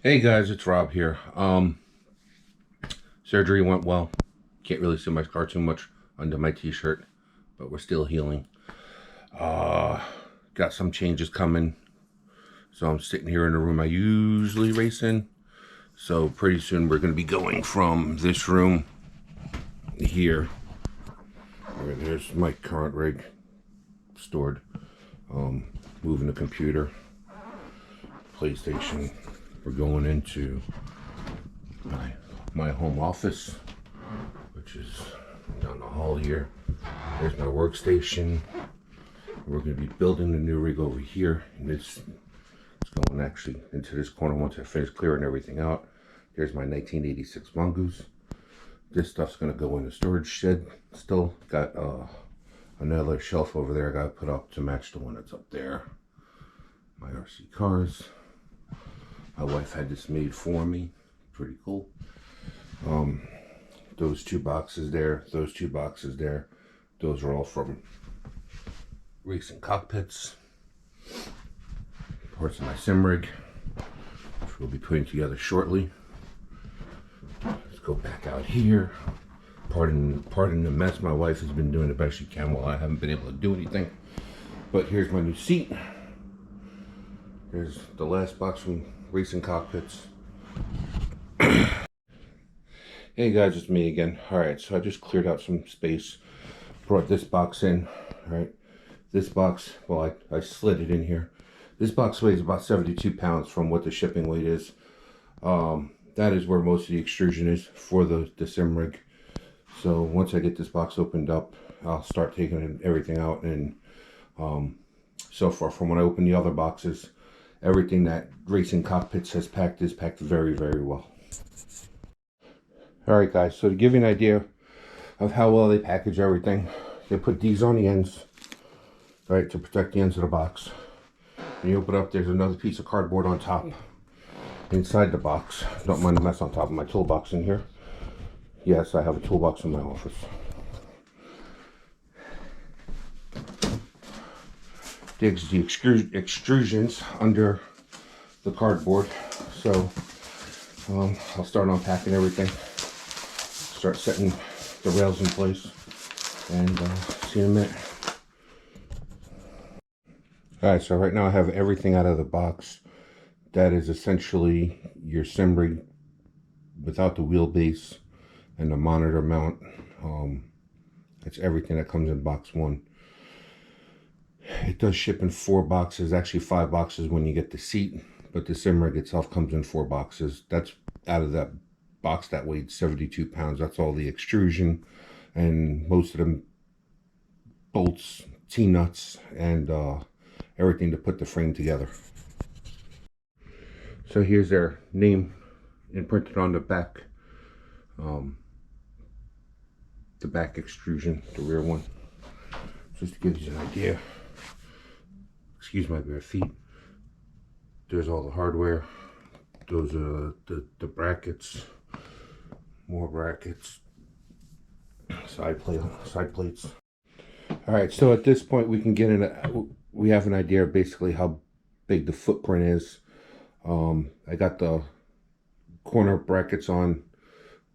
Hey guys, it's Rob here. Surgery went well. Can't really see my scar too much under my t-shirt, but we're still healing. Got some changes coming. So I'm sitting here in the room I usually race in. So pretty soon we're going to be going from this room here, where there's my current rig stored. Moving the computer, PlayStation. We're going into my home office, which is down the hall here. There's my workstation. We're going to be building the new rig over here, and it's going actually into this corner once I finish clearing everything out. There's my 1986 Mongoose. This stuff's going to go in the storage shed. Still got another shelf over there I got to put up to match the one that's up there. My RC cars. My wife had this made for me. Pretty cool. Those two boxes there, those two boxes there, those are all from Racing Cockpits. Parts of my sim rig, which we'll be putting together shortly. Let's go back out here. Pardon the mess. My wife has been doing the best she can while I haven't been able to do anything. But here's my new seat. There's the last box from Racing Cockpits. Hey guys, it's me again. Alright, so I just cleared out some space. Brought this box in. Alright, this box, well, I slid it in here. This box weighs about 72 pounds from what the shipping weight is. That is where most of the extrusion is for the sim rig. So once I get this box opened up, I'll start taking everything out. And so far, from when I opened the other boxes, everything that Racing Cockpits has packed is packed very, very well. Alright guys, so to give you an idea of how well they package everything, they put these on the ends, right, to protect the ends of the box. When you open it up, there's another piece of cardboard on top, inside the box. Don't mind the mess on top of my toolbox in here. Yes, I have a toolbox in my office. There's the extrusions under the cardboard. So I'll start unpacking everything. Start setting the rails in place, and see you in a minute. Alright, so right now I have everything out of the box. That is essentially your sim rig without the wheelbase and the monitor mount. That's everything that comes in box one. It does ship in 4 boxes, actually 5 boxes when you get the seat, but the sim rig itself comes in 4 boxes. That's out of that box that weighed 72 pounds. That's all the extrusion and most of them bolts, T-nuts, and everything to put the frame together. So here's their name imprinted on the back. The back extrusion, the rear one. Just to give you an idea. Excuse my bare feet. There's all the hardware. Those are the brackets. More brackets. Side plates. Alright, so at this point we can get in we have an idea of basically how big the footprint is. I got the corner brackets on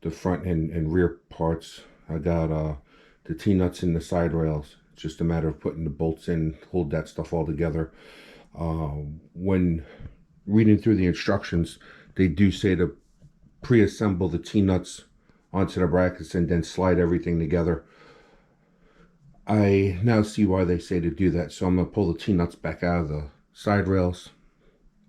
the front and rear parts. I got the T-nuts in the side rails. It's just a matter of putting the bolts in, hold that stuff all together. When reading through the instructions, they do say to pre-assemble the T-nuts onto the brackets and then slide everything together. I now see why they say to do that. So I'm going to pull the T-nuts back out of the side rails,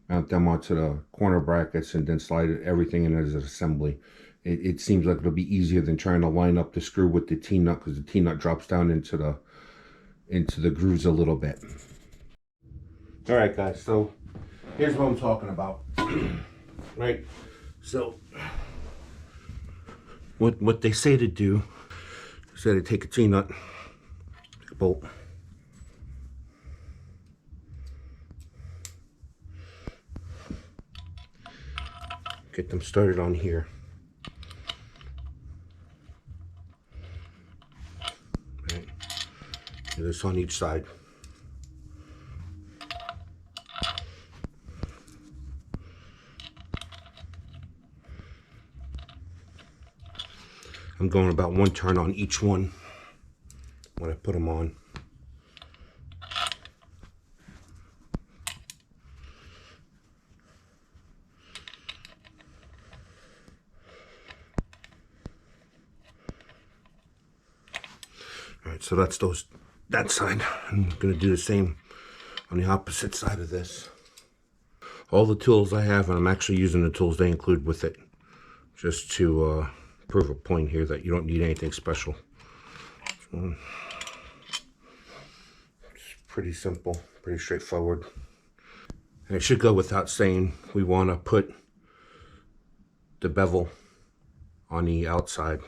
mount them onto the corner brackets, and then slide everything in as an assembly. It seems like it'll be easier than trying to line up the screw with the T-nut, because the T-nut drops down into the grooves a little bit. Alright guys, so here's what I'm talking about. Right, so what they say to do is to take a T-nut, take a bolt, get them started on here. Right. Do this on each side. I'm going about 1 turn on each one when I put them on. All right, so that's that side. I'm going to do the same on the opposite side of this. All the tools I have, and I'm actually using the tools they include with it, just to prove a point here that you don't need anything special. So, it's pretty simple, pretty straightforward. And it should go without saying, we want to put the bevel on the outside.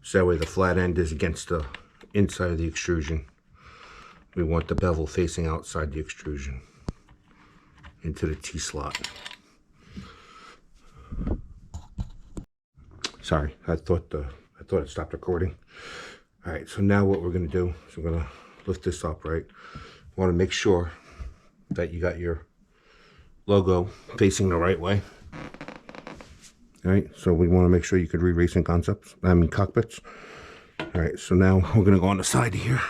So that way the flat end is against the inside of the extrusion. We want the bevel facing outside the extrusion into the T-slot. Sorry, I thought it stopped recording. All right, so now what we're going to do is we're going to lift this up, right? Want to make sure that you got your logo facing the right way. All right, so we want to make sure you could read Racing Concepts, Cockpits. All right, so now we're going to go on the side here.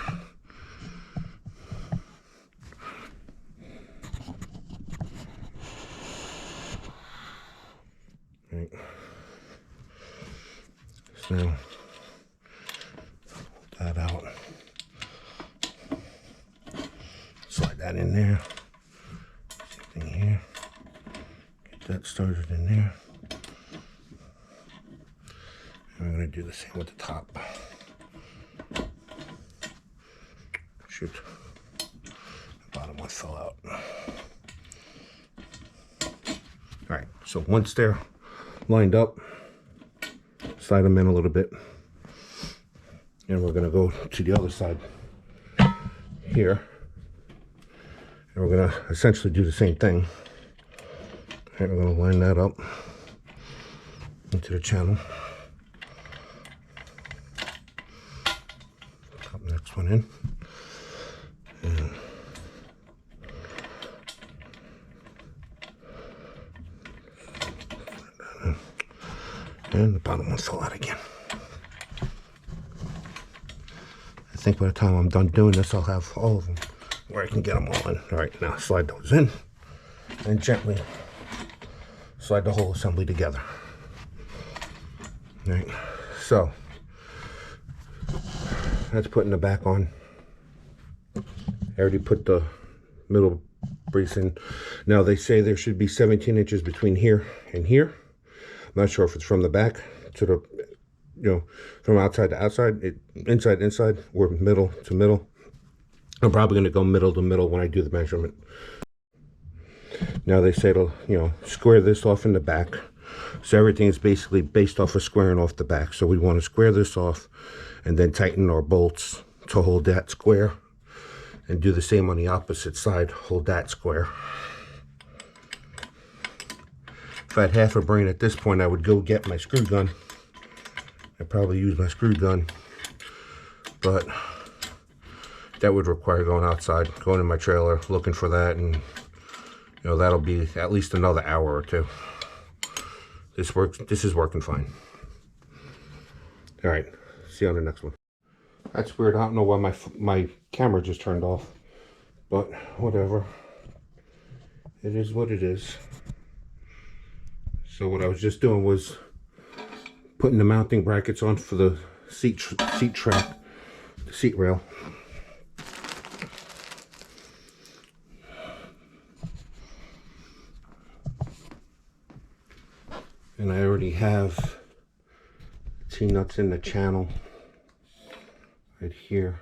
All right. So now, pull that out. Slide that in there. Same thing here. Get that started in there. And we're going to do the same with the top. Shoot. The bottom one fell out. Alright, so once they're lined up, slide them in a little bit. And we're going to go to the other side here. And we're going to essentially do the same thing. Alright, we're going to line that up into the channel. Pop the next one in. And the bottom one fell out again. I think by the time I'm done doing this, I'll have all of them where I can get them all in. All right, now slide those in and gently slide the whole assembly together. All right, so that's putting the back on. I already put the middle brace in. Now they say there should be 17 inches between here and here. I'm not sure if it's from the back to the, from outside to outside, inside to inside, or middle to middle. I'm probably going to go middle to middle when I do the measurement. Now they say to, square this off in the back. So everything is basically based off of squaring off the back. So we want to square this off and then tighten our bolts to hold that square. And do the same on the opposite side, hold that square. If I had half a brain at this point, I would go get my screw gun. I'd probably use my screw gun, but that would require going outside, going in my trailer, looking for that, and that'll be at least another hour or two. This is working fine. All right, see you on the next one. That's weird. I don't know why my camera just turned off, but whatever. It is what it is. So what I was just doing was putting the mounting brackets on for the seat track, the seat rail. And I already have T-nuts in the channel right here.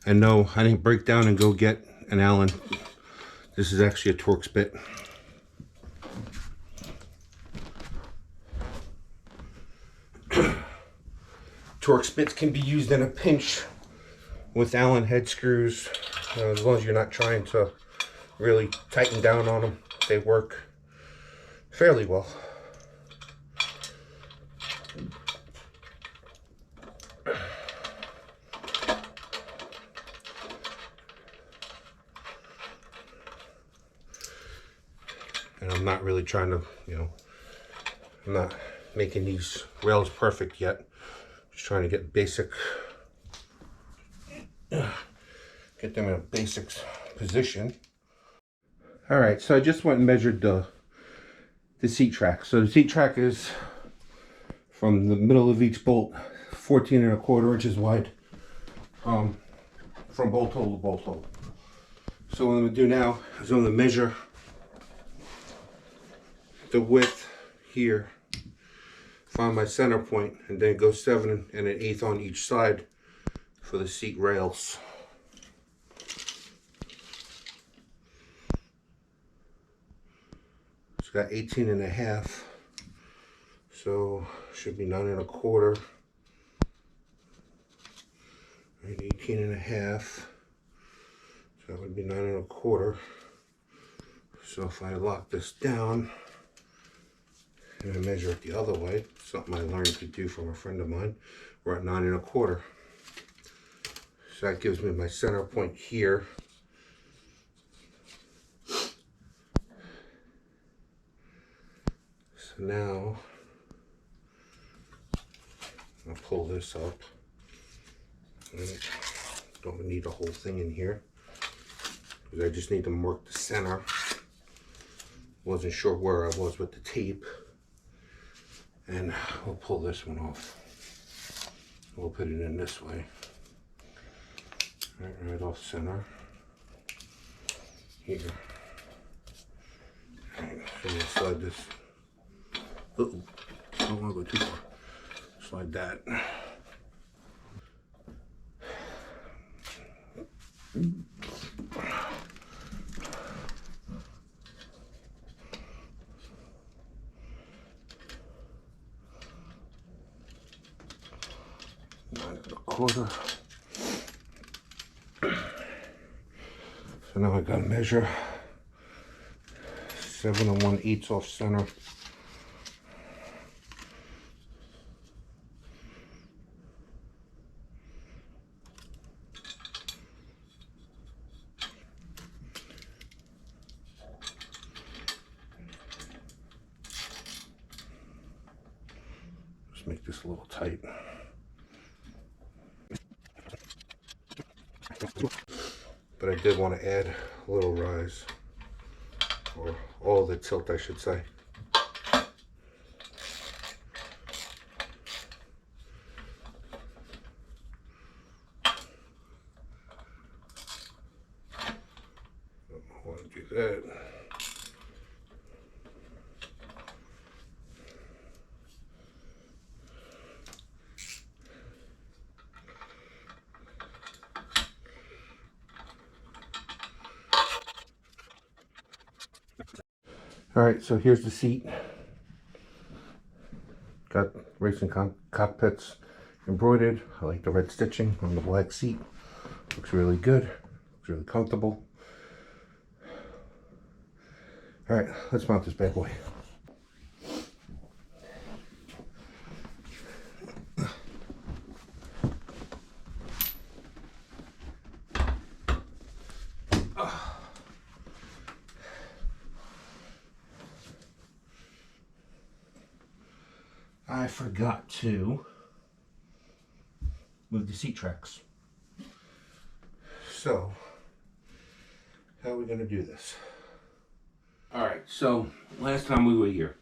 And no, I didn't break down and go get an Allen. This is actually a Torx bit. Torx bits can be used in a pinch with Allen head screws. As long as you're not trying to really tighten down on them, they work fairly well. And I'm not really trying to, I'm not making these rails perfect yet. Just trying to get basic, get them in a basic position. All right, so I just went and measured the seat track. So the seat track is from the middle of each bolt, 14¼ inches wide, from bolt hole to bolt hole. So what I'm gonna do now is I'm gonna measure the width here, find my center point, and then go 7 1/8 on each side for the seat rails. It's got 18½, so should be 9 1/4. Right, 18½, so that would be 9 1/4. So if I lock this down and I measure it the other way, something I learned to do from a friend of mine, we're at 9 1/4. So that gives me my center point here. So now I'll pull this up. Don't need the whole thing in here, because I just need to mark the center. Wasn't sure where I was with the tape. And we'll pull this one off. We'll put it in this way. Right off center. Here. Alright, so we'll slide this. Uh-oh, I don't want to go too far. Slide that. So now I gotta measure 7 1/8 off center. Just make this a little tight. But I did want to add a little rise, or all the tilt I should say. I want to do that. All right, so here's the seat. Got Racing Cockpits embroidered. I like the red stitching on the black seat. Looks really good. Looks really comfortable. All right, let's mount this bad boy. I forgot to move the seat tracks. So, how are we going to do this? All right, so last time we were here,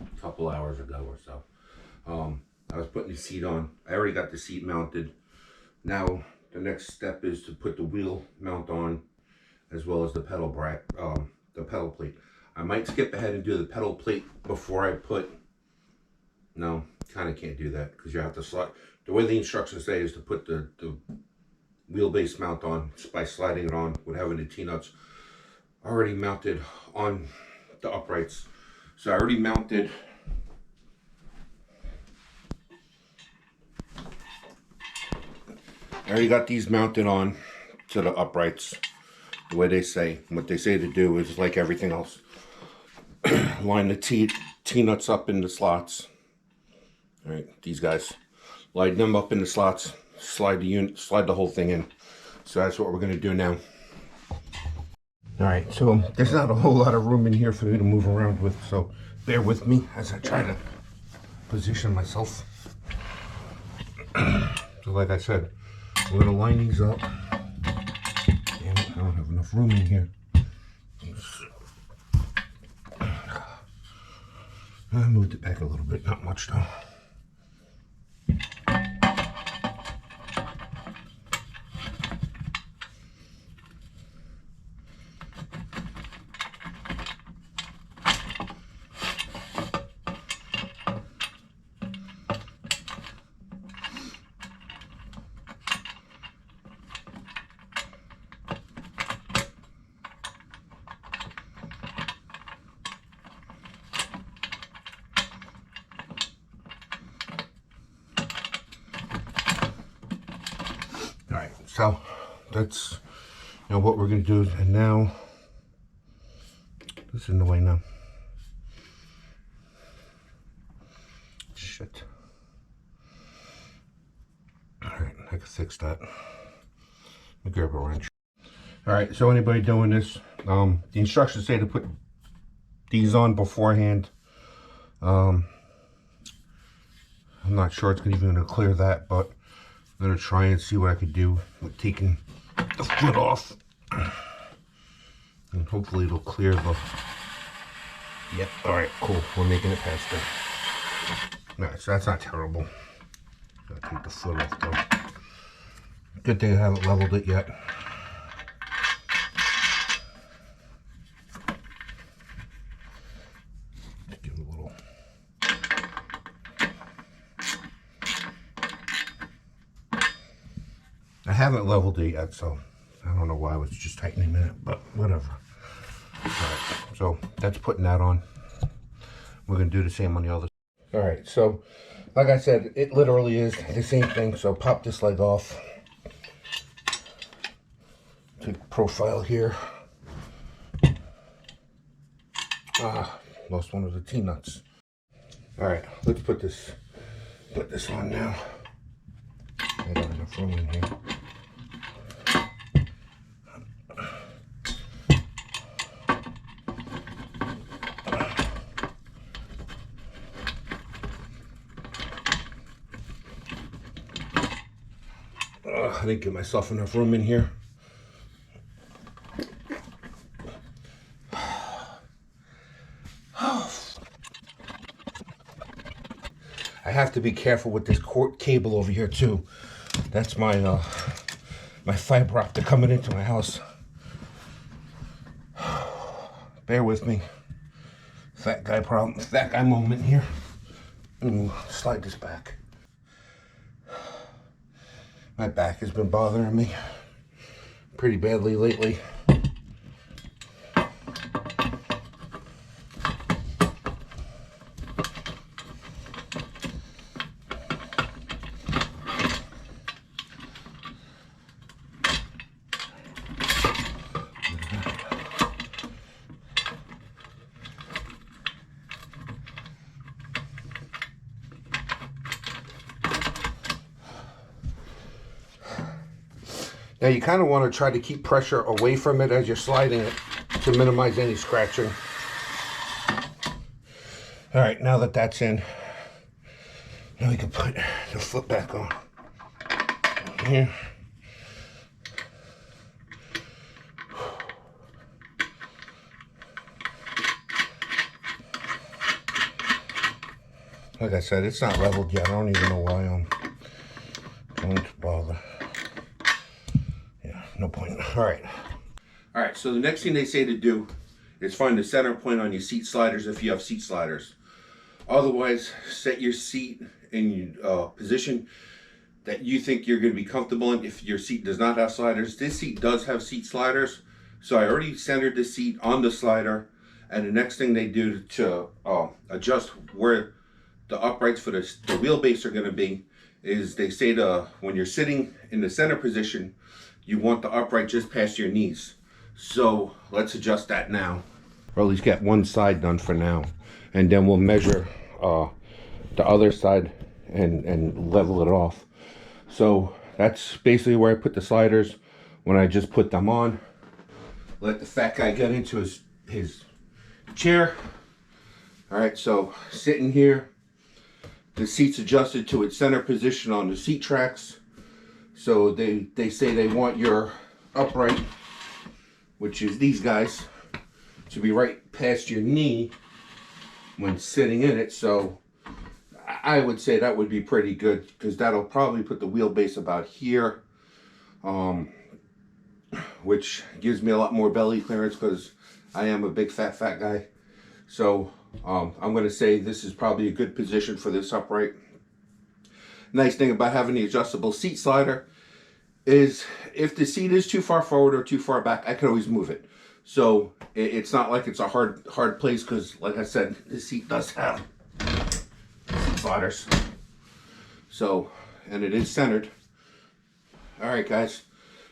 a couple hours ago or so, I was putting the seat on. I already got the seat mounted. Now, the next step is to put the wheel mount on, as well as the pedal plate. I might skip ahead and do the pedal plate before I put. No, kind of can't do that, because you have to slide. The way the instructions say is to put the wheelbase mount on by sliding it on with having the T-nuts already mounted on the uprights. So I already mounted I already got these mounted on to the uprights the way they say. What they say to do is like everything else. Line the T-nuts up in the slots. All right, these guys. Line them up in the slots. Slide the whole thing in. So that's what we're going to do now. All right, so there's not a whole lot of room in here for me to move around with, so bear with me as I try to position myself. So like I said, we're going to line these up. Damn it, I don't have enough room in here. I moved it back a little bit, not much though. Alright, so that's what we're going to do. And now, this is in the way now. Shit. Alright, I can fix that. Let me grab a wrench. Alright, so anybody doing this, the instructions say to put these on beforehand. I'm not sure it's even going to clear that, but I'm going to try and see what I could do with taking the foot off. And hopefully it'll clear the... Yep, alright, cool. We're making it past there. Alright, so that's not terrible. Gotta take the foot off though. Good thing I haven't leveled it yet. Give it a little... I haven't leveled it yet, so I don't know why I was just tightening it, but whatever. Alright, so that's putting that on. We're going to do the same on the other. Alright, so like I said, it literally is the same thing. So pop this leg off. Take profile here. Lost one of the T-nuts. Alright, let's put this on now. I got enough room in here. I didn't give myself enough room in here. I have to be careful with this cord cable over here too. That's my my fiber optic coming into my house. Bear with me. Fat guy problem. Fat guy moment here. Ooh, slide this back. My back has been bothering me pretty badly lately. Now you kind of want to try to keep pressure away from it as you're sliding it to minimize any scratching. All right, now that that's in, now we can put the foot back on. Here. Like I said, it's not leveled yet. I don't even know why I'm going to bother. No point. All right, so the next thing they say to do is find the center point on your seat sliders if you have seat sliders. Otherwise, set your seat in position that you think you're going to be comfortable in. If your seat does not have sliders, this seat does have seat sliders. So I already centered the seat on the slider. And the next thing they do to adjust where the uprights for the wheelbase are going to be is they say when you're sitting in the center position, you want the upright just past your knees. So let's adjust that now. Or at least get one side done for now. And then we'll measure the other side and level it off. So that's basically where I put the sliders when I just put them on. Let the fat guy get into his chair. All right, so sitting here, the seat's adjusted to its center position on the seat tracks. So they say they want your upright, which is these guys, to be right past your knee when sitting in it. So I would say that would be pretty good, because that'll probably put the wheelbase about here, which gives me a lot more belly clearance because I am a big fat guy. So I'm going to say this is probably a good position for this upright. Nice thing about having the adjustable seat slider is if the seat is too far forward or too far back, I can always move it. So it's not like it's a hard place, because like I said, the seat does have seat sliders. So, and it is centered. All right, guys.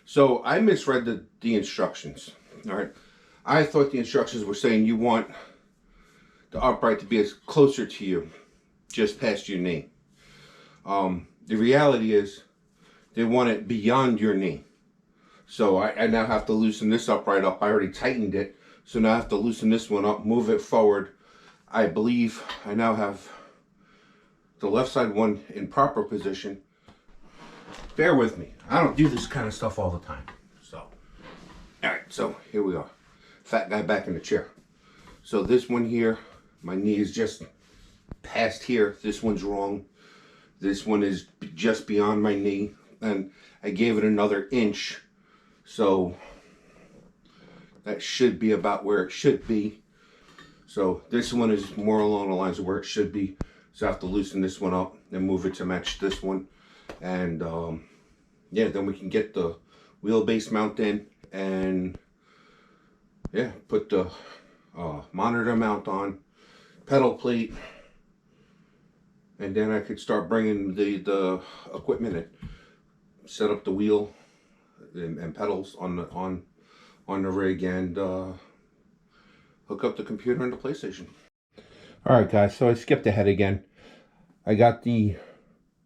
So I misread the instructions. All right. I thought the instructions were saying you want the upright to be as closer to you, just past your knee. The reality is they want it beyond your knee. So I now have to loosen this upright up. I already tightened it. So now I have to loosen this one up, move it forward. I believe I now have the left side one in proper position. Bear with me. I don't do this kind of stuff all the time. So, all right, so here we are. Fat guy back in the chair. So this one here, my knee is just past here. This one's wrong. This one is just beyond my knee. And I gave it another inch. So that should be about where it should be. So this one is more along the lines of where it should be. So I have to loosen this one up and move it to match this one. And yeah, then we can get the wheelbase mount in and yeah, put the monitor mount on, pedal plate, and then I could start bringing the equipment in, set up the wheel and pedals on the rig, and hook up the computer and the PlayStation. All right, guys. So I skipped ahead again. I got the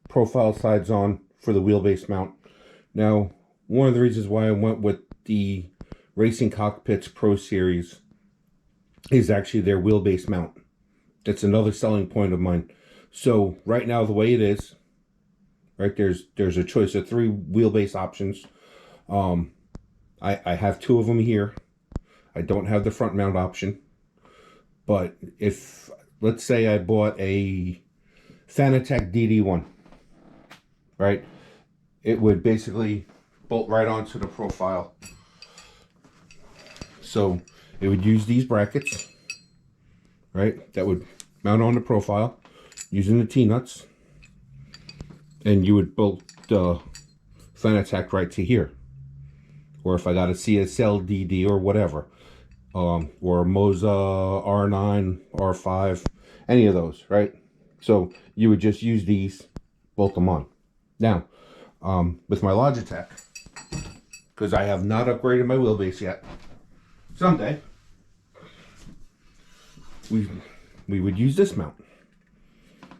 profile sides on for the wheelbase mount. Now, one of the reasons why I went with the Racing Cockpits Pro Series is actually their wheelbase mount. That's another selling point of mine. So right now, the way it is, right, there's a choice of 3 wheelbase options. I have 2 of them here. I don't have the front mount option. But if, let's say I bought a Fanatec DD1, right, it would basically bolt right onto the profile. So it would use these brackets, right, that would mount on the profile using the T-nuts, and you would bolt the Fanatec right to here. Or if I got a CSL DD or whatever, or a Moza R9, R5, any of those, right? So you would just use these, bolt them on. Now, with my Logitech, because I have not upgraded my wheelbase yet, someday, we would use this mount,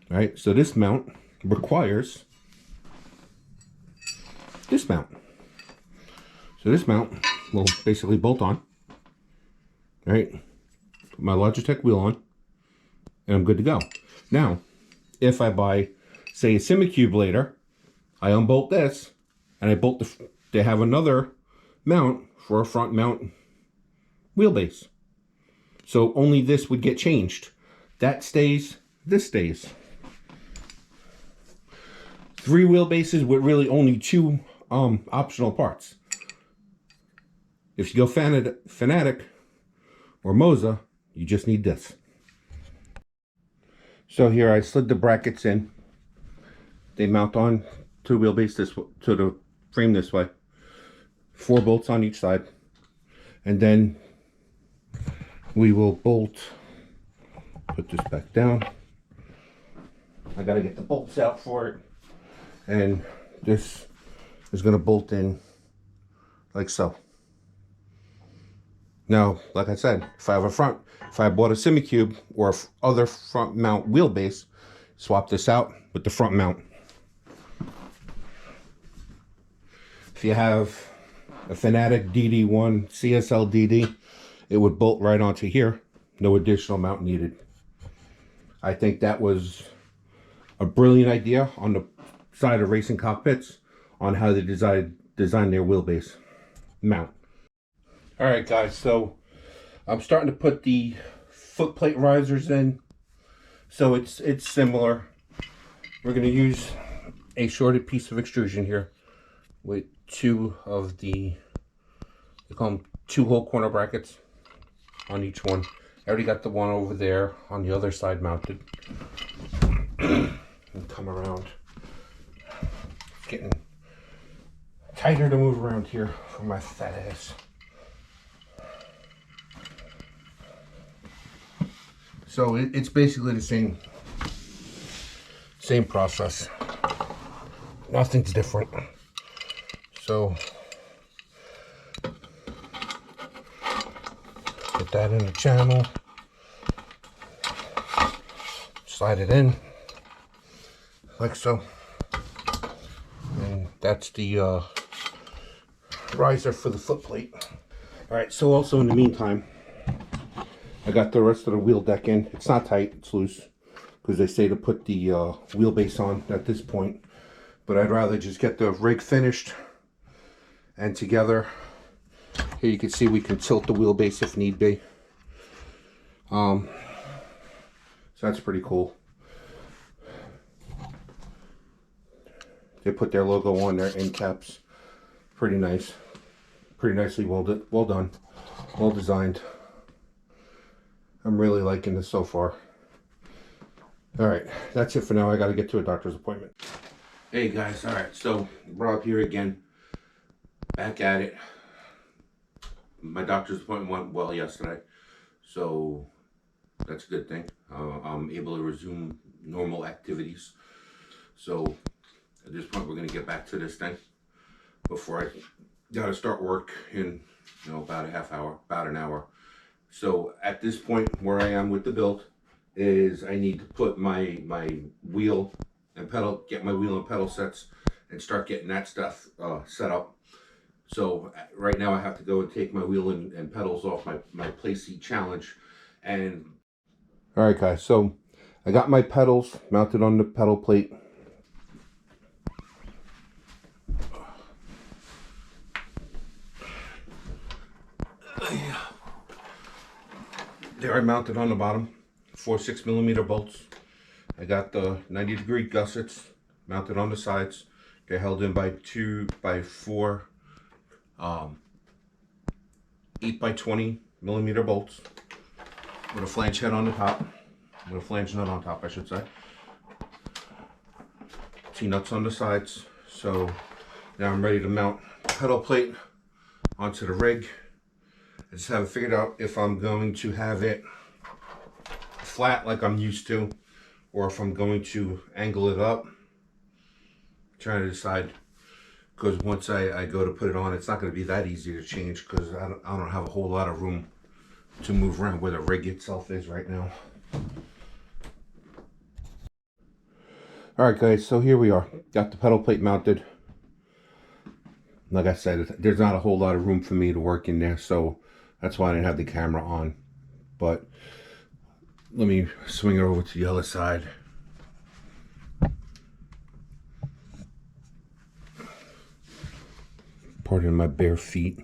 right? So this mount requires this mount. So this mount will basically bolt on, right? Put my Logitech wheel on, and I'm good to go. Now, if I buy, say, a Simicube later, I unbolt this, and I bolt they have another mount for a front mount wheelbase. So only this would get changed. That stays, this stays. 3 wheelbases with really only 2 optional parts. If you go Fanatic or Moza, you just need this. So here I slid the brackets in. They mount on to the wheelbase to the frame this way. 4 bolts on each side. And then we will bolt, put this back down. I gotta get the bolts out for it. and this is going to bolt in like so. Now, like I said, if I bought a semi-cube or other front mount wheelbase, swap this out with the front mount. If you have a Fanatic DD1 CSL DD, it would bolt right onto here. No additional mount needed. I think that was a brilliant idea on the side of Racing Cockpits on how they design their wheelbase mount. All right, guys, so I'm starting to put the foot plate risers in. So it's similar. We're going to use a shorted piece of extrusion here with two of the, they call them 2-hole corner brackets on each one. I already got the one over there on the other side mounted. And come around. It's getting tighter to move around here for my fat ass. So it's basically the same process. Nothing's different. So put that in the channel. Slide it in like so. And that's the riser for the foot plate. All right, so also in the meantime, I got the rest of the wheel deck in. It's not tight, it's loose, because they say to put the wheelbase on at this point. But I'd rather just get the rig finished and together. Here you can see we can tilt the wheelbase if need be. So that's pretty cool. They put their logo on their end caps. Pretty nice. Pretty nicely well done. Well designed. I'm really liking this so far. Alright, that's it for now. I gotta get to a doctor's appointment. Hey guys, alright, so Rob here again. Back at it. My doctor's appointment went well yesterday, so that's a good thing. I'm able to resume normal activities. So at this point, we're going to get back to this thing before I gotta start work in, about a half hour, about an hour. So at this point, where I am with the build is I need to put my wheel and pedal, get my wheel and pedal sets, and start getting that stuff set up. So right now I have to go and take my wheel and pedals off my play seat challenge. And all right, guys, so I got my pedals mounted on the pedal plate. They're mounted on the bottom, 4 6mm bolts. I got the 90-degree gussets mounted on the sides. They're held in by 2x4 8x20mm bolts with a flange head on the top, with a flange nut on top, I should say. T-nuts on the sides. So now I'm ready to mount pedal plate onto the rig. I just haven't figured out if I'm going to have it flat like I'm used to, or if I'm going to angle it up. I'm trying to decide, because once I go to put it on, it's not going to be that easy to change, because I don't have a whole lot of room to move around where the rig itself is right now. Alright guys, so here we are. Got the pedal plate mounted. Like I said, there's not a whole lot of room for me to work in there, so that's why I didn't have the camera on. But let me swing it over to the other side. Pardon my bare feet.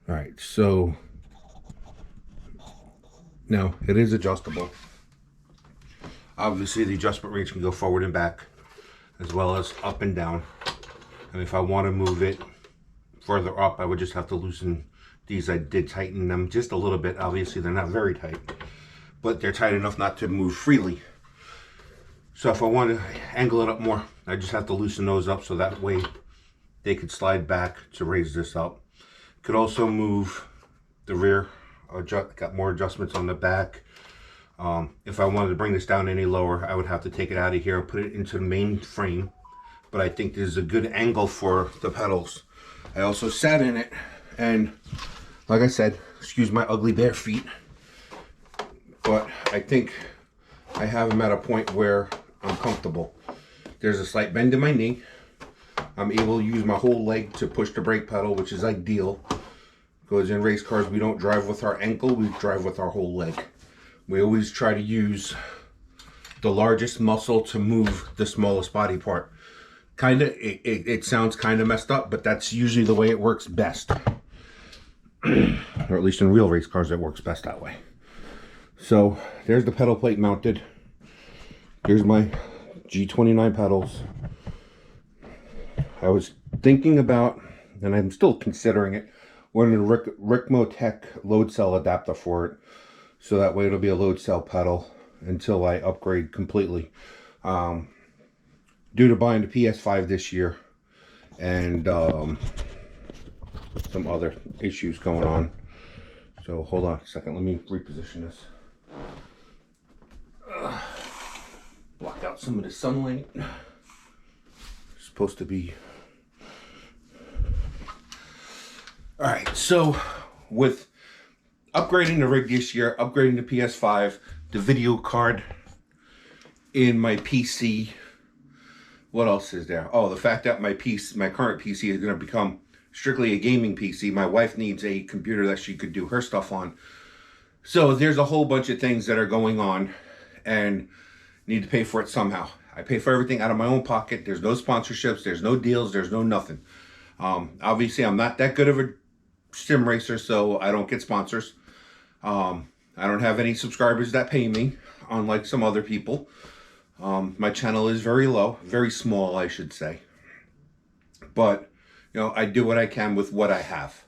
Alright, so now it is adjustable. Obviously the adjustment range can go forward and back, as well as up and down. And if I want to move it further up, I would just have to loosen these. I did tighten them just a little bit. Obviously they're not very tight, but they're tight enough not to move freely. So if I want to angle it up more, I just have to loosen those up so that way they could slide back to raise this up. Could also move the rear, got more adjustments on the back. If I wanted to bring this down any lower, I would have to take it out of here and put it into the main frame, but I think this is a good angle for the pedals. I also sat in it, and like I said, excuse my ugly bare feet, but I think I have them at a point where I'm comfortable. There's a slight bend in my knee. I'm able to use my whole leg to push the brake pedal, which is ideal. Because in race cars, we don't drive with our ankle, we drive with our whole leg. We always try to use the largest muscle to move the smallest body part. It sounds kind of messed up, but that's usually the way it works best. Or at least in real race cars, it works best that way. So there's the pedal plate mounted. Here's my G29 pedals. I was thinking about, and I'm still considering it, wanting a Ricmotech load cell adapter for it. So that way it'll be a load cell pedal until I upgrade completely. Due to buying the PS5 this year and some other issues going on. So hold on a second, let me reposition this. Block out some of the sunlight. It's supposed to be. Alright, so with upgrading the rig this year, upgrading the PS5, the video card in my PC, what else is there? Oh, the fact that my current PC is going to become strictly a gaming PC. My wife needs a computer that she could do her stuff on. So there's a whole bunch of things that are going on and need to pay for it somehow. I pay for everything out of my own pocket. There's no sponsorships, there's no deals, there's no nothing. Obviously, I'm not that good of a sim racer, so I don't get sponsors. I don't have any subscribers that pay me, unlike some other people. My channel is very low, very small, I should say. But, you know, I do what I can with what I have.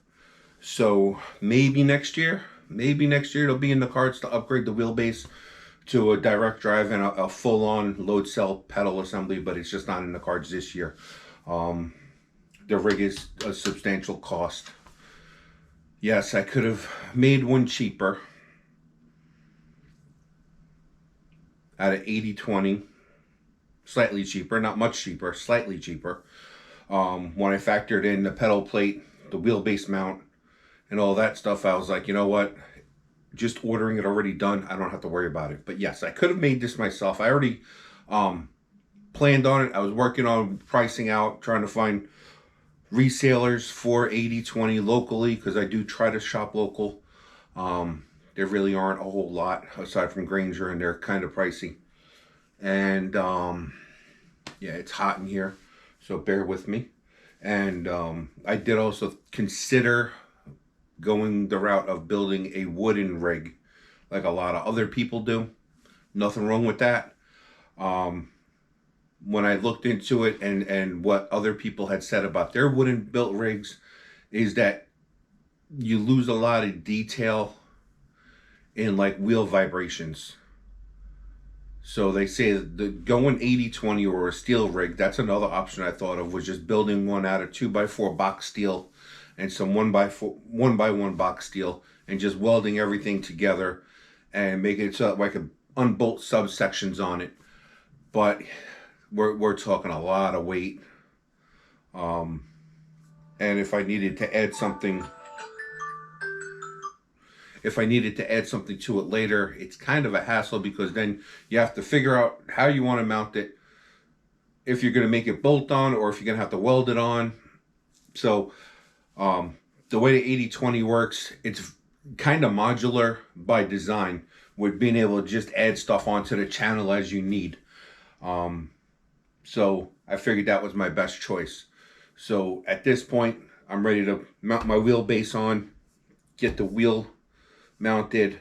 So maybe next year it'll be in the cards to upgrade the wheelbase to a direct drive and a full-on load cell pedal assembly, but it's just not in the cards this year. The rig is a substantial cost. Yes, I could have made one cheaper out of 80/20, slightly cheaper, not much cheaper, slightly cheaper. When I factored in the pedal plate, the wheelbase mount, and all that stuff, I was like, you know what? Just ordering it already done, I don't have to worry about it. But yes, I could have made this myself. I already planned on it. I was working on pricing out, trying to find resellers for 80/20 locally, because I do try to shop local. There really aren't a whole lot aside from Granger, and they're kind of pricey. And yeah, it's hot in here, so bear with me. And I did also consider going the route of building a wooden rig like a lot of other people do. Nothing wrong with that. When I looked into it and what other people had said about their wooden built rigs, is that you lose a lot of detail in like wheel vibrations. So they say that going 80/20 or a steel rig, that's another option I thought of, was just building one out of 2x4 box steel and some 1x1 box steel, and just welding everything together and making it so that I could unbolt subsections on it. But we're talking a lot of weight. And if I needed to add something, to it later, it's kind of a hassle, because then you have to figure out how you want to mount it, if you're going to make it bolt on or if you're going to have to weld it on. So the way the 80/20 works, it's kind of modular by design, with being able to just add stuff onto the channel as you need. So I figured that was my best choice. So at this point, I'm ready to mount my wheelbase on, get the wheel mounted,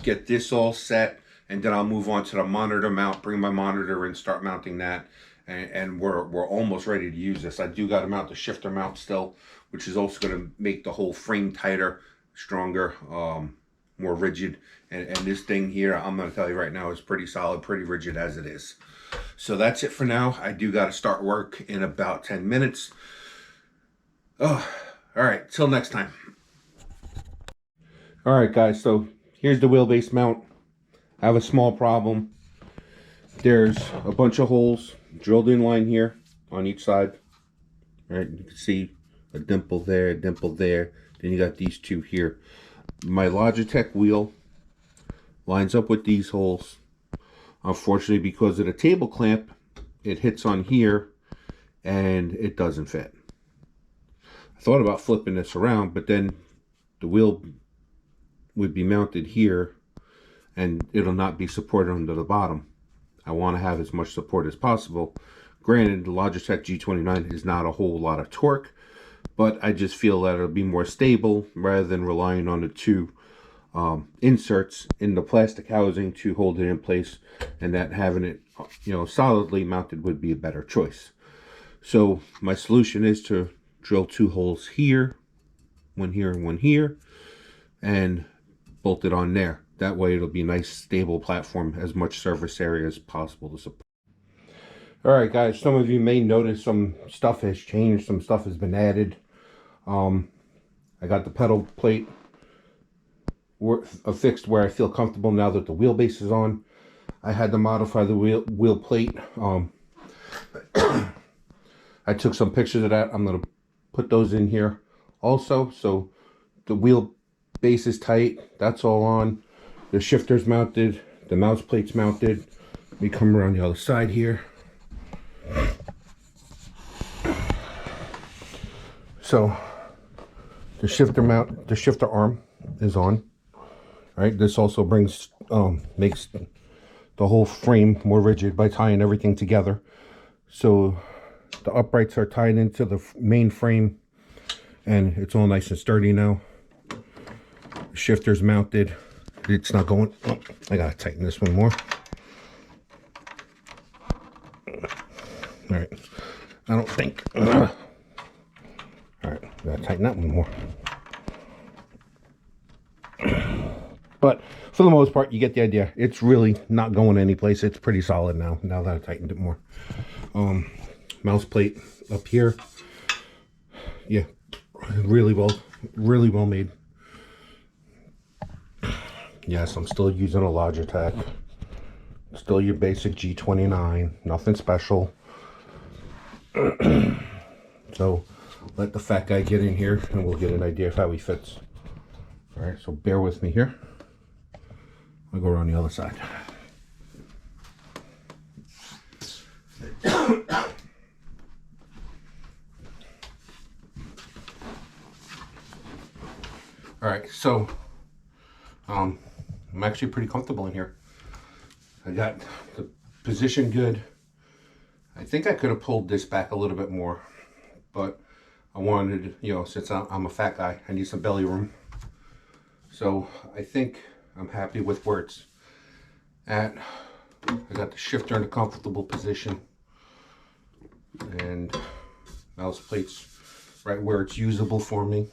get this all set, and then I'll move on to the monitor mount, bring my monitor and start mounting that. And we're almost ready to use this. I do got to mount the shifter mount still, which is also going to make the whole frame tighter, stronger, more rigid. And this thing here, I'm going to tell you right now, is pretty solid, pretty rigid as it is. So that's it for now. I do got to start work in about 10 minutes. Oh, all right, till next time. All right, guys, so here's the wheelbase mount. I have a small problem. There's a bunch of holes drilled in line here on each side. Right, you can see a dimple there, a dimple there. Then you got these two here. My Logitech wheel lines up with these holes. Unfortunately, because of the table clamp, it hits on here and it doesn't fit. I thought about flipping this around, but then the wheel would be mounted here and it'll not be supported under the bottom. I want to have as much support as possible. Granted, the Logitech G29 is not a whole lot of torque, but I just feel that it'll be more stable rather than relying on the two inserts in the plastic housing to hold it in place, and that having it, you know, solidly mounted would be a better choice. So my solution is to drill two holes here, one here and one here, and bolt it on there. That way it'll be a nice stable platform, as much surface area as possible to support. Alright guys, some of you may notice some stuff has changed, some stuff has been added. I got the pedal plate affixed where I feel comfortable now that the wheelbase is on. I had to modify the wheel plate. I took some pictures of that. I'm going to put those in here also. So the wheel base is tight. That's all on. The shifter's mounted. The mouse plate's mounted. Let me come around the other side here. So the shifter arm is on. Right. This also brings makes the whole frame more rigid by tying everything together. So the uprights are tied into the main frame, and it's all nice and sturdy now. The shifter's mounted. It's not going. Oh, I gotta tighten this one more. All right. I don't think. All right. Gotta tighten that one more. But for the most part, you get the idea. It's really not going anyplace. It's pretty solid now that I tightened it more. Mouse plate up here. Yeah, really well made. Yes, I'm still using a Logitech. Still your basic G29. Nothing special. So let the fat guy get in here and we'll get an idea of how he fits. All right, so bear with me here. I'll go around the other side. All right, so I'm actually pretty comfortable in here. I got the position good. I think I could have pulled this back a little bit more, but I wanted, you know, since I'm a fat guy, I need some belly room. So I think I'm happy with where it's at. I got the shifter in a comfortable position, and mouse plate's right where it's usable for me.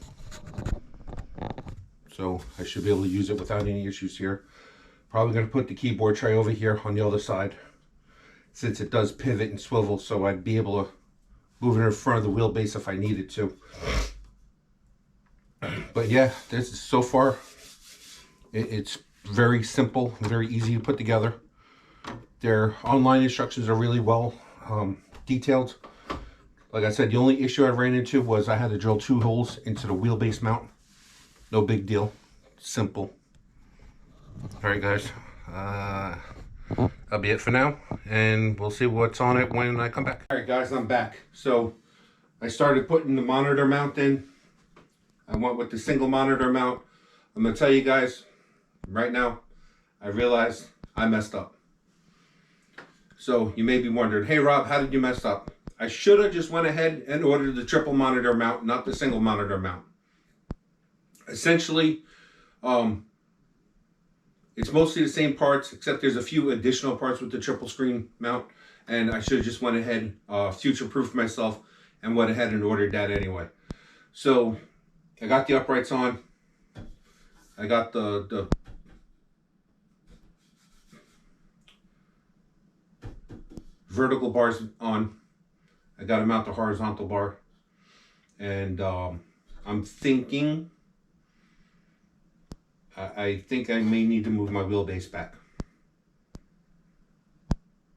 So I should be able to use it without any issues here. Probably going to put the keyboard tray over here on the other side, since it does pivot and swivel, so I'd be able to move it in front of the wheelbase if I needed to. But yeah, this is so far, it's very simple, very easy to put together. Their online instructions are really well detailed. Like I said, the only issue I ran into was I had to drill 2 holes into the wheelbase mount. No big deal, simple. All right, guys, that'll be it for now, and we'll see what's on it when I come back. All right, guys, I'm back. So I started putting the monitor mount in. I went with the single monitor mount. I'm gonna tell you guys right now, I realized I messed up. So you may be wondering, hey Rob, how did you mess up? I should have just went ahead and ordered the triple monitor mount, not the single monitor mount. Essentially, it's mostly the same parts, except there's a few additional parts with the triple screen mount, and I should have just went ahead, future-proofed myself, and went ahead and ordered that anyway. So I got the uprights on. I got the vertical bars on. I got to mount the horizontal bar, and I'm thinking I think I may need to move my wheelbase back.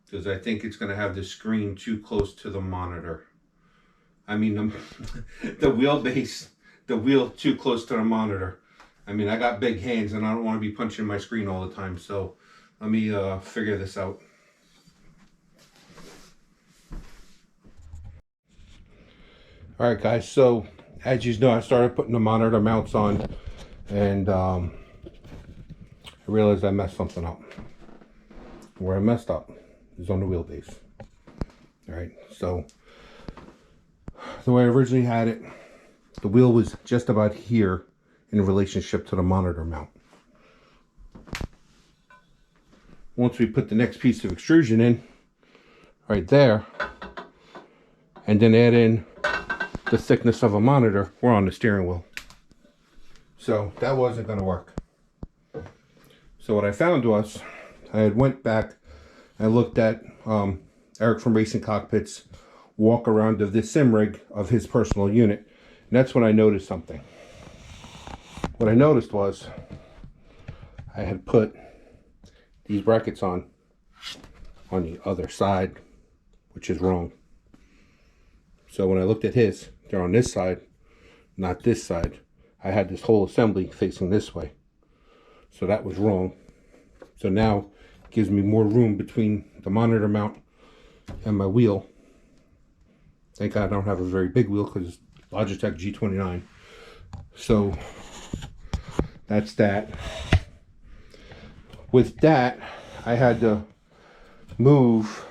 because I think it's going to have the screen too close to the monitor. I mean, the wheelbase, the wheel too close to the monitor. I mean, I got big hands and I don't want to be punching my screen all the time. So let me figure this out. All right, guys. So as you know, I started putting the monitor mounts on, and I realized I messed something up. Where I messed up is on the wheelbase. All right. So the way I originally had it, the wheel was just about here in relationship to the monitor mount. Once we put the next piece of extrusion in, right there, and then add in the thickness of a monitor, we're on the steering wheel. So that wasn't going to work. So what I found was, I had went back and looked at Eric from Racing Cockpits walk around of this sim rig of his personal unit, and that's when I noticed something. What I noticed was I had put these brackets on the other side, which is wrong. So when I looked at his, they're on this side, not this side. I had this whole assembly facing this way, so that was wrong. So now it gives me more room between the monitor mount and my wheel. Thank God I don't have a very big wheel because it's Logitec G29. So that's that. With that, I had to move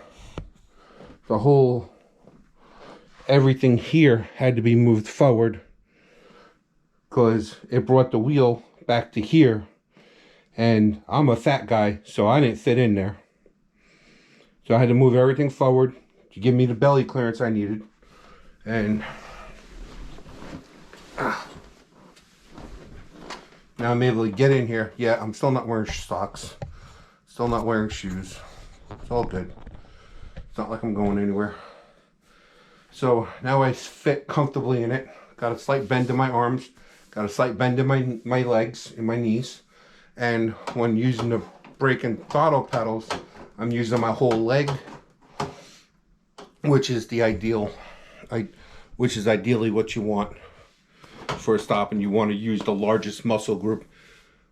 the whole, everything here had to be moved forward because it brought the wheel back to here, and I'm a fat guy, so I didn't fit in there. So I had to move everything forward to give me the belly clearance I needed. And now I'm able to get in here. Yeah, I'm still not wearing socks. Still not wearing shoes. It's all good. It's not like I'm going anywhere. So now I fit comfortably in it. Got a slight bend in my arms. Got a slight bend in my legs, in my knees. And when using the brake and throttle pedals, I'm using my whole leg, which is the ideal, which is ideally what you want for a stop, and you want to use the largest muscle group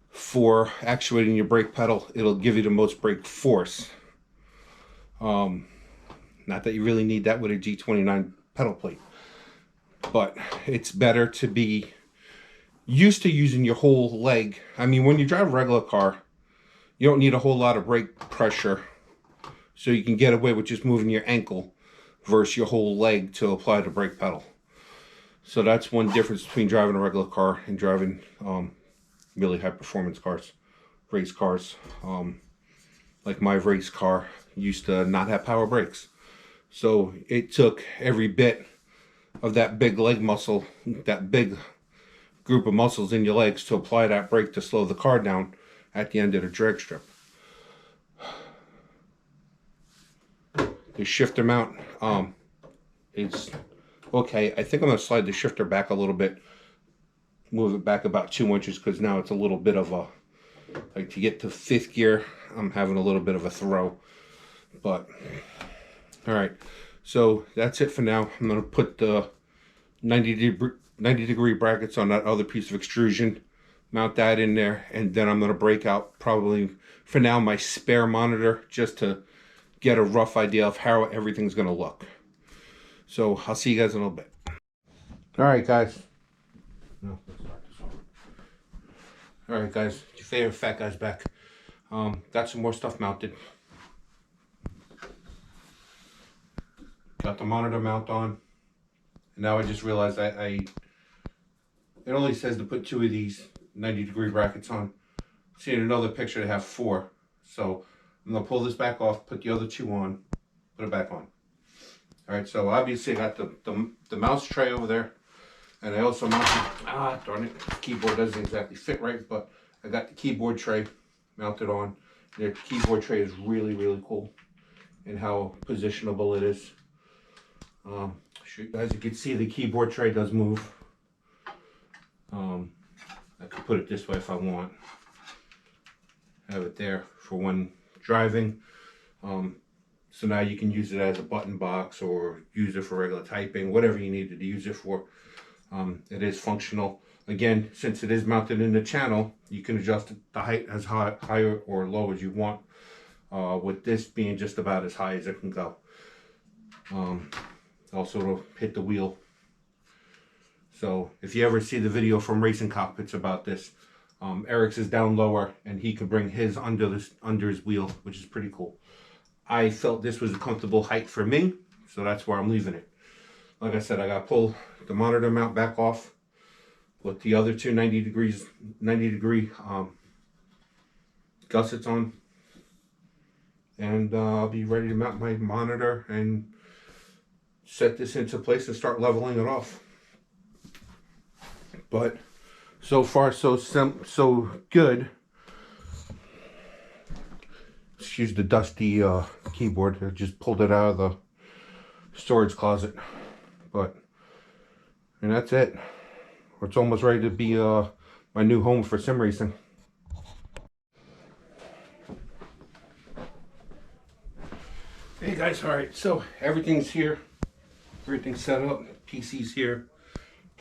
for actuating your brake pedal. It'll give you the most brake force. Not that you really need that with a G29 pedal plate, but it's better to be used to using your whole leg. I mean, when you drive a regular car, you don't need a whole lot of brake pressure, so you can get away with just moving your ankle versus your whole leg to apply the brake pedal. So that's one difference between driving a regular car and driving really high performance cars, race cars. Like my race car used to not have power brakes. So it took every bit of that big leg muscle, that big group of muscles in your legs, to apply that brake to slow the car down at the end of the drag strip. The shifter mount, it's okay. I think I'm going to slide the shifter back a little bit, move it back about 2 inches, because now it's a little bit of a, like, to get to 5th gear, I'm having a little bit of a throw. But all right, so that's it for now. I'm going to put the 90 degree brackets on that other piece of extrusion, mount that in there, and then I'm going to break out probably for now my spare monitor, just to get a rough idea of how everything's going to look. So I'll see you guys in a little bit. All right, guys. No, let's start this one. All right, guys, your favorite fat guy's back. Got some more stuff mounted. Got the monitor mount on. And now I just realized it only says to put 2 of these 90 degree brackets on. See, in another picture they have 4. So I'm gonna pull this back off, put the other 2 on, put it back on. All right, so obviously I got the mouse tray over there, and I also mounted, darn it, the keyboard doesn't exactly fit right, but I got the keyboard tray mounted on. The keyboard tray is really, really cool in how positionable it is. As you can see, the keyboard tray does move. I could put it this way if I want. Have it there for when driving. So now you can use it as a button box or use it for regular typing, whatever you needed to use it for. It is functional. Again, since it is mounted in the channel, you can adjust the height as high or low as you want. With this being just about as high as it can go. Also, it'll hit the wheel. So if you ever see the video from Racing Cockpits about this, Eric's is down lower and he could bring his under his wheel, which is pretty cool. I felt this was a comfortable height for me, so that's where I'm leaving it. Like I said, I got to pull the monitor mount back off with the other two 90 degree gussets on, and I'll be ready to mount my monitor and set this into place and start leveling it off. But so far so good. Excuse the dusty keyboard. I just pulled it out of the storage closet. And that's it. It's almost ready to be my new home for sim racing. Hey guys, alright, so everything's here. Everything's set up. PC's here.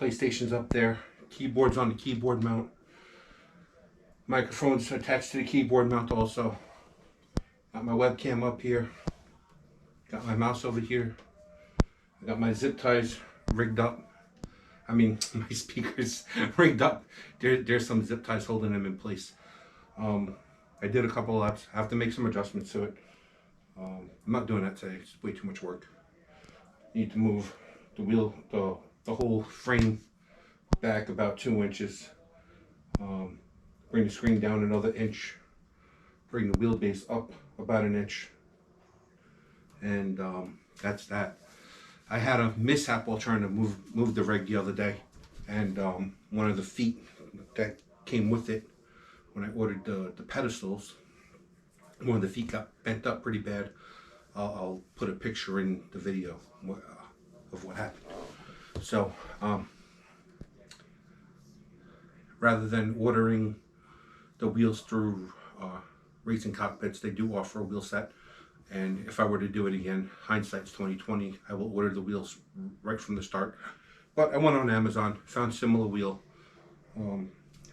PlayStation's up there. Keyboard's on the keyboard mount. Microphone's attached to the keyboard mount also. Got my webcam up here. Got my mouse over here. I got my zip ties rigged up. I mean, my speakers rigged up. There's some zip ties holding them in place. I did a couple of laps. I have to make some adjustments to it. I'm not doing that today. It's way too much work. Need to move the wheel, the whole frame back about 2 inches. Bring the screen down another inch. Bring the wheelbase up about an inch. And that's that. I had a mishap while trying to move the rig the other day, and one of the feet that came with it when I ordered the pedestals, one of the feet got bent up pretty bad. I'll put a picture in the video of what happened. So rather than ordering the wheels through Racing Cockpits, they do offer a wheel set. And if I were to do it again, hindsight's 2020, I will order the wheels right from the start. But I went on Amazon, found similar wheel,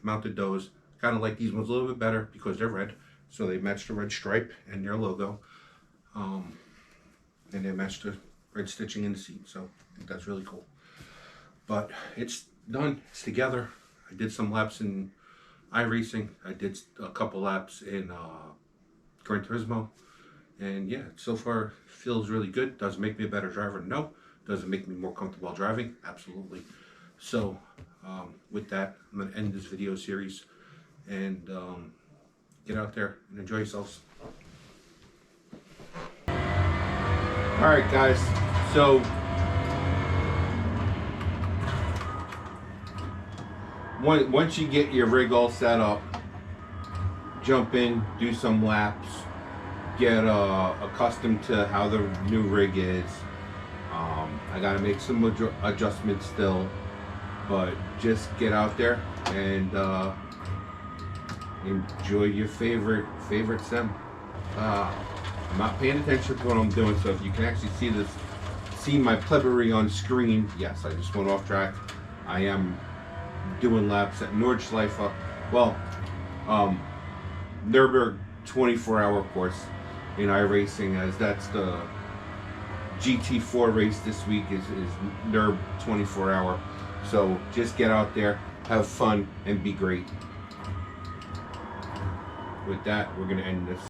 mounted those. Kind of like these ones a little bit better because they're red. So they match the red stripe and their logo. And they match the red stitching in the seat. So I think that's really cool. But it's done, it's together. I did some laps in iRacing. I did a couple laps in Gran Turismo. And yeah, so far feels really good. Does it make me a better driver? No. Does it make me more comfortable driving? Absolutely. So with that, I'm going to end this video series and get out there and enjoy yourselves. Alright guys, so once you get your rig all set up, jump in, do some laps, get accustomed to how the new rig is. I gotta make some adjustments still, but just get out there and enjoy your favorite sim. I'm not paying attention to what I'm doing, so if you can actually see my plebbery on screen, yes, I just went off track. I am doing laps at Nordschleife. Well, Nürburgring 24-hour course in iRacing, as that's the GT4 race this week is Nürburgring 24-hour. So just get out there, have fun, and be great. With that, we're going to end this.